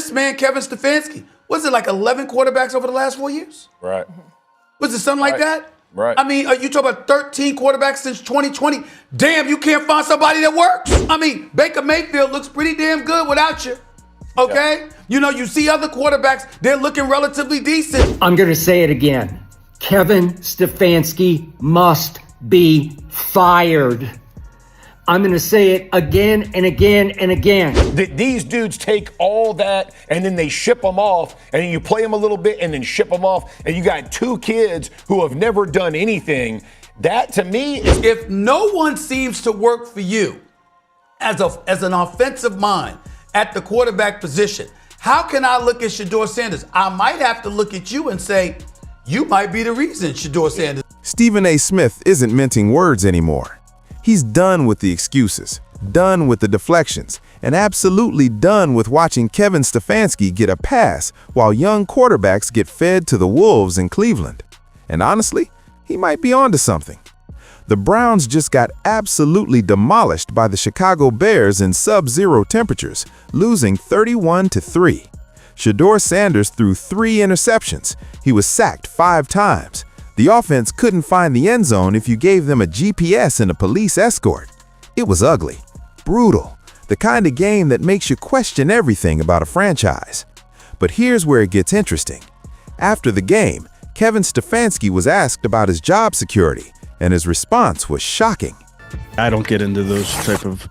this man, Kevin Stefanski, was it like 11 quarterbacks over the last 4 years? Right. Was it something like that? Right. I mean, you talk about 13 quarterbacks since 2020. Damn, you can't find somebody that works. I mean, Baker Mayfield looks pretty damn good without you. Okay? Yeah. You know, you see other quarterbacks, they're looking relatively decent. I'm going to say it again. Kevin Stefanski must be fired. I'm going to say it again and again and again. These dudes take all that and then they ship them off, and then you play them a little bit and then ship them off, and you got two kids who have never done anything. That, to me, is... If no one seems to work for you as an offensive mind at the quarterback position, how can I look at Shedeur Sanders? I might have to look at you and say, you might be the reason, Shedeur Sanders. Stephen A. Smith isn't minting words anymore. He's done with the excuses, done with the deflections, and absolutely done with watching Kevin Stefanski get a pass while young quarterbacks get fed to the wolves in Cleveland. And honestly, he might be onto something. The Browns just got absolutely demolished by the Chicago Bears in sub-zero temperatures, losing 31-3. Shedeur Sanders threw 3 interceptions. He was sacked 5 times. The offense couldn't find the end zone if you gave them a GPS and a police escort. It was ugly, brutal, the kind of game that makes you question everything about a franchise. But here's where it gets interesting. After the game, Kevin Stefanski was asked about his job security, and his response was shocking. I don't get into those type of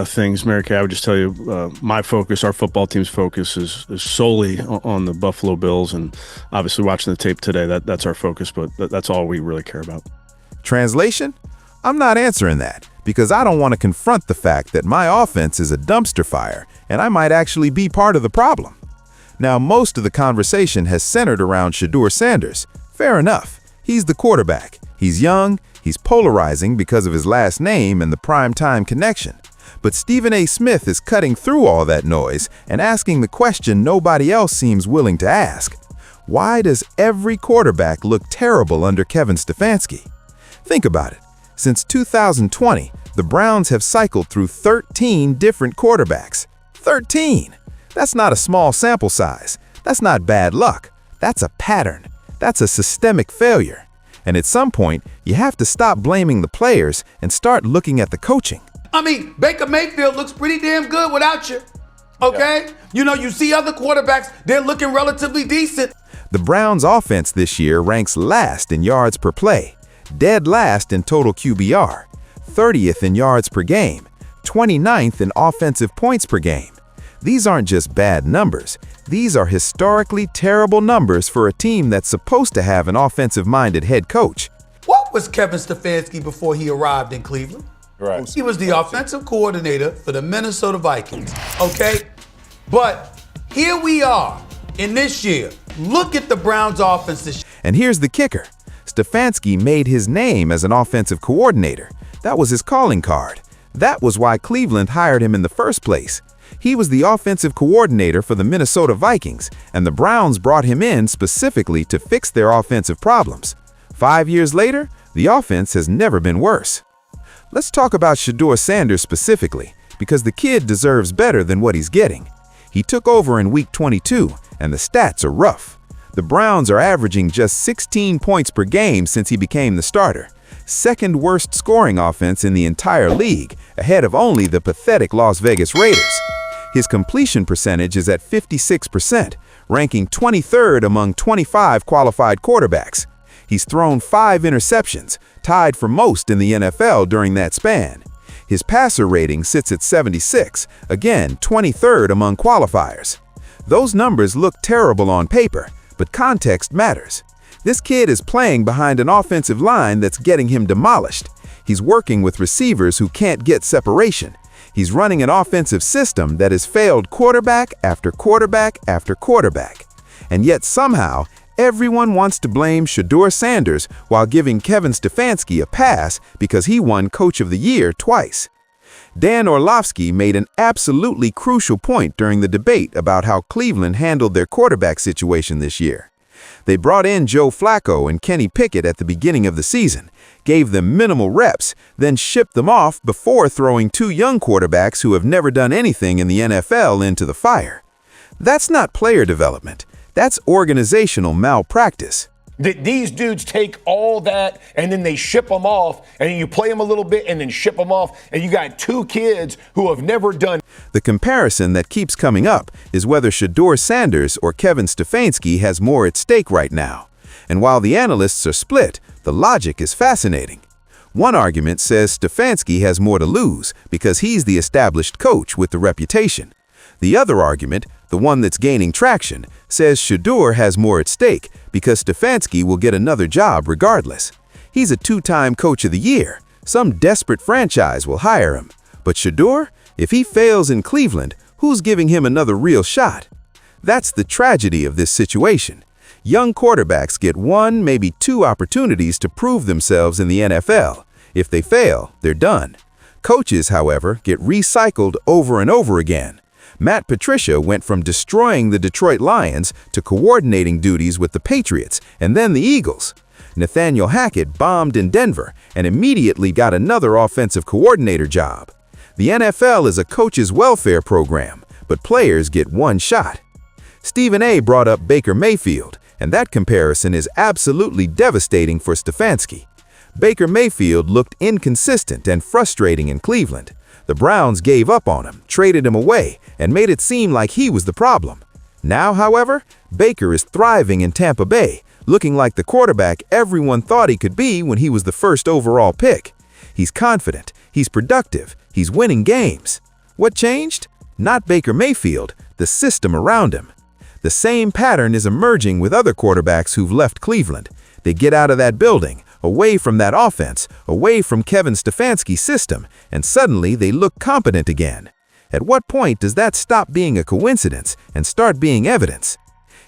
things, Mary Kay. I would just tell you, my focus, our football team's focus is solely on the Buffalo Bills, and obviously watching the tape today, that's our focus, but that's all we really care about. Translation? I'm not answering that because I don't want to confront the fact that my offense is a dumpster fire and I might actually be part of the problem. Now, most of the conversation has centered around Shedeur Sanders. Fair enough. He's the quarterback. He's young, he's polarizing because of his last name and the primetime connection. But Stephen A. Smith is cutting through all that noise and asking the question nobody else seems willing to ask. Why does every quarterback look terrible under Kevin Stefanski? Think about it. Since 2020, the Browns have cycled through 13 different quarterbacks. 13! That's not a small sample size. That's not bad luck. That's a pattern. That's a systemic failure. And at some point, you have to stop blaming the players and start looking at the coaching. I mean, Baker Mayfield looks pretty damn good without you. Okay? Yeah. You know, you see other quarterbacks, they're looking relatively decent. The Browns' offense this year ranks last in yards per play, dead last in total QBR, 30th in yards per game, 29th in offensive points per game. These aren't just bad numbers. These are historically terrible numbers for a team that's supposed to have an offensive-minded head coach. What was Kevin Stefanski before he arrived in Cleveland? Right. He was the offensive coordinator for the Minnesota Vikings, okay? But here we are in this year. Look at the Browns' offense this year. And here's the kicker. Stefanski made his name as an offensive coordinator. That was his calling card. That was why Cleveland hired him in the first place. He was the offensive coordinator for the Minnesota Vikings, and the Browns brought him in specifically to fix their offensive problems. 5 years later, the offense has never been worse. Let's talk about Shedeur Sanders specifically, because the kid deserves better than what he's getting. He took over in Week 22, and the stats are rough. The Browns are averaging just 16 points per game since he became the starter. Second worst scoring offense in the entire league, ahead of only the pathetic Las Vegas Raiders. His completion percentage is at 56%, ranking 23rd among 25 qualified quarterbacks. He's thrown 5 interceptions, tied for most in the NFL during that span. His passer rating sits at 76, again 23rd among qualifiers. Those numbers look terrible on paper, but context matters. This kid is playing behind an offensive line that's getting him demolished. He's working with receivers who can't get separation. He's running an offensive system that has failed quarterback after quarterback after quarterback. And yet somehow, everyone wants to blame Shedeur Sanders while giving Kevin Stefanski a pass because he won Coach of the Year twice. Dan Orlovsky made an absolutely crucial point during the debate about how Cleveland handled their quarterback situation this year. They brought in Joe Flacco and Kenny Pickett at the beginning of the season, gave them minimal reps, then shipped them off before throwing 2 young quarterbacks who have never done anything in the NFL into the fire. That's not player development. That's organizational malpractice. These dudes take all that and then they ship them off, and you play them a little bit and then ship them off, and you got two kids who have never done. The comparison that keeps coming up is whether Shedeur Sanders or Kevin Stefanski has more at stake right now. And while the analysts are split, the logic is fascinating. One argument says Stefanski has more to lose because he's the established coach with the reputation. The other argument, the one that's gaining traction, says Shedeur has more at stake because Stefanski will get another job regardless. He's a two-time Coach of the Year. Some desperate franchise will hire him. But Shedeur, if he fails in Cleveland, who's giving him another real shot? That's the tragedy of this situation. Young quarterbacks get one, maybe two opportunities to prove themselves in the NFL. If they fail, they're done. Coaches, however, get recycled over and over again. Matt Patricia went from destroying the Detroit Lions to coordinating duties with the Patriots and then the Eagles. Nathaniel Hackett bombed in Denver and immediately got another offensive coordinator job. The NFL is a coach's welfare program, but players get one shot. Stephen A. brought up Baker Mayfield, and that comparison is absolutely devastating for Stefanski. Baker Mayfield looked inconsistent and frustrating in Cleveland. The Browns gave up on him, traded him away, and made it seem like he was the problem. Now, however, Baker is thriving in Tampa Bay, looking like the quarterback everyone thought he could be when he was the first overall pick. He's confident, he's productive, he's winning games. What changed? Not Baker Mayfield, the system around him. The same pattern is emerging with other quarterbacks who've left Cleveland. They get out of that building, away from that offense, away from Kevin Stefanski's system, and suddenly they look competent again. At what point does that stop being a coincidence and start being evidence?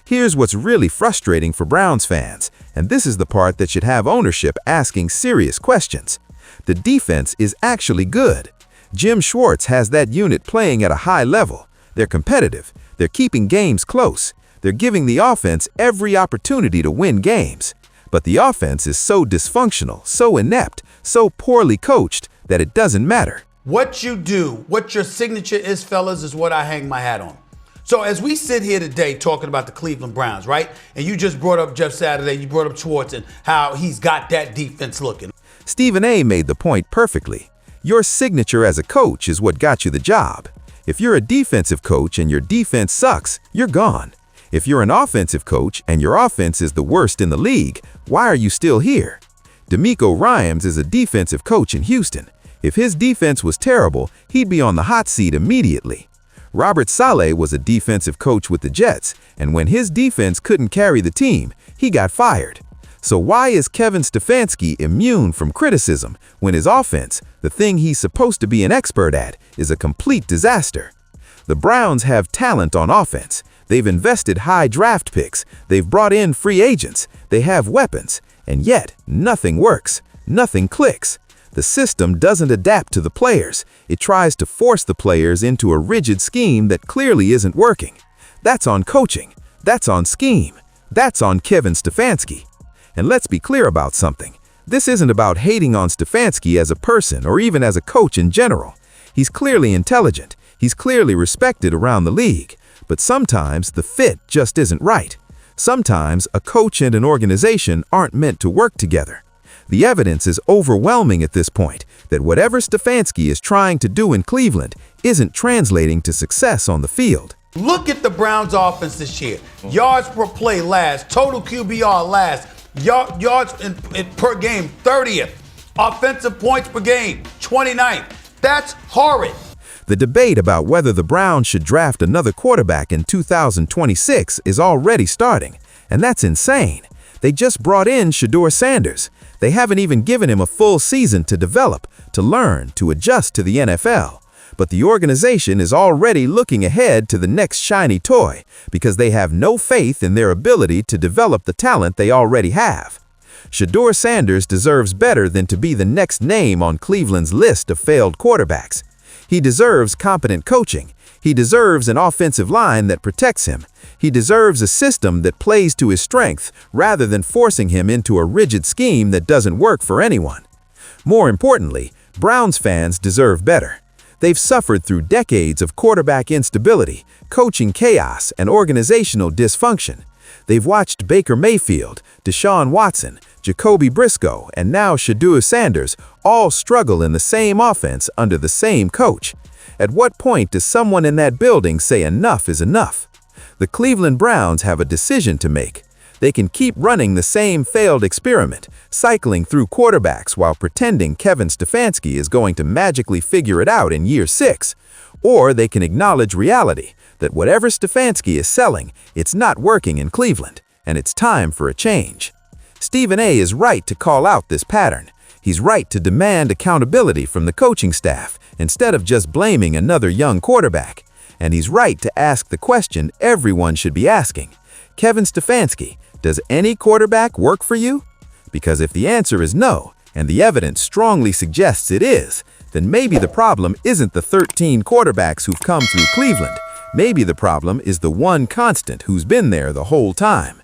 Here's what's really frustrating for Browns fans, and this is the part that should have ownership asking serious questions. The defense is actually good. Jim Schwartz has that unit playing at a high level. They're competitive. They're keeping games close. They're giving the offense every opportunity to win games. But the offense is so dysfunctional, so inept, so poorly coached that it doesn't matter. What you do, what your signature is, fellas, is what I hang my hat on. So as we sit here today talking about the Cleveland Browns, right? And you just brought up Jeff Saturday, you brought up Schwartz and how he's got that defense looking. Stephen A. made the point perfectly. Your signature as a coach is what got you the job. If you're a defensive coach and your defense sucks, you're gone. If you're an offensive coach and your offense is the worst in the league, why are you still here? DeMeco Ryans is a defensive coach in Houston. If his defense was terrible, he'd be on the hot seat immediately. Robert Saleh was a defensive coach with the Jets, and when his defense couldn't carry the team, he got fired. So why is Kevin Stefanski immune from criticism when his offense, the thing he's supposed to be an expert at, is a complete disaster? The Browns have talent on offense. They've invested high draft picks. They've brought in free agents. They have weapons. And yet, nothing works. Nothing clicks. The system doesn't adapt to the players. It tries to force the players into a rigid scheme that clearly isn't working. That's on coaching. That's on scheme. That's on Kevin Stefanski. And let's be clear about something. This isn't about hating on Stefanski as a person or even as a coach in general. He's clearly intelligent. He's clearly respected around the league. But sometimes the fit just isn't right. Sometimes a coach and an organization aren't meant to work together. The evidence is overwhelming at this point that whatever Stefanski is trying to do in Cleveland isn't translating to success on the field. Look at the Browns offense this year. Yards per play last, total QBR last, yards per game 30th, offensive points per game 29th. That's horrid. The debate about whether the Browns should draft another quarterback in 2026 is already starting, and that's insane. They just brought in Shedeur Sanders. They haven't even given him a full season to develop, to learn, to adjust to the NFL. But the organization is already looking ahead to the next shiny toy because they have no faith in their ability to develop the talent they already have. Shedeur Sanders deserves better than to be the next name on Cleveland's list of failed quarterbacks. He deserves competent coaching. He deserves an offensive line that protects him. He deserves a system that plays to his strength rather than forcing him into a rigid scheme that doesn't work for anyone. More importantly, Browns fans deserve better. They've suffered through decades of quarterback instability, coaching chaos, and organizational dysfunction. They've watched Baker Mayfield, Deshaun Watson, Jacoby Briscoe, and now Shedeur Sanders all struggle in the same offense under the same coach. At what point does someone in that building say enough is enough? The Cleveland Browns have a decision to make. They can keep running the same failed experiment, cycling through quarterbacks while pretending Kevin Stefanski is going to magically figure it out in year 6. Or they can acknowledge reality, that whatever Stefanski is selling, it's not working in Cleveland, and it's time for a change. Stephen A. is right to call out this pattern. He's right to demand accountability from the coaching staff instead of just blaming another young quarterback. And he's right to ask the question everyone should be asking. Kevin Stefanski, does any quarterback work for you? Because if the answer is no, and the evidence strongly suggests it is, then maybe the problem isn't the 13 quarterbacks who've come through Cleveland. Maybe the problem is the one constant who's been there the whole time.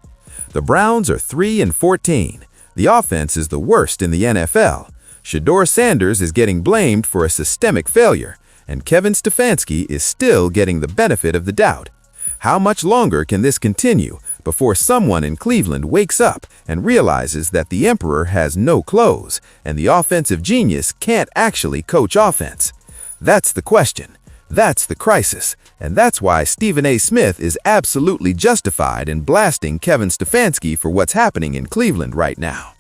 The Browns are 3-14. The offense is the worst in the NFL. Shedeur Sanders is getting blamed for a systemic failure, and Kevin Stefanski is still getting the benefit of the doubt. How much longer can this continue before someone in Cleveland wakes up and realizes that the emperor has no clothes and the offensive genius can't actually coach offense? That's the question. That's the crisis. And that's why Stephen A. Smith is absolutely justified in blasting Kevin Stefanski for what's happening in Cleveland right now.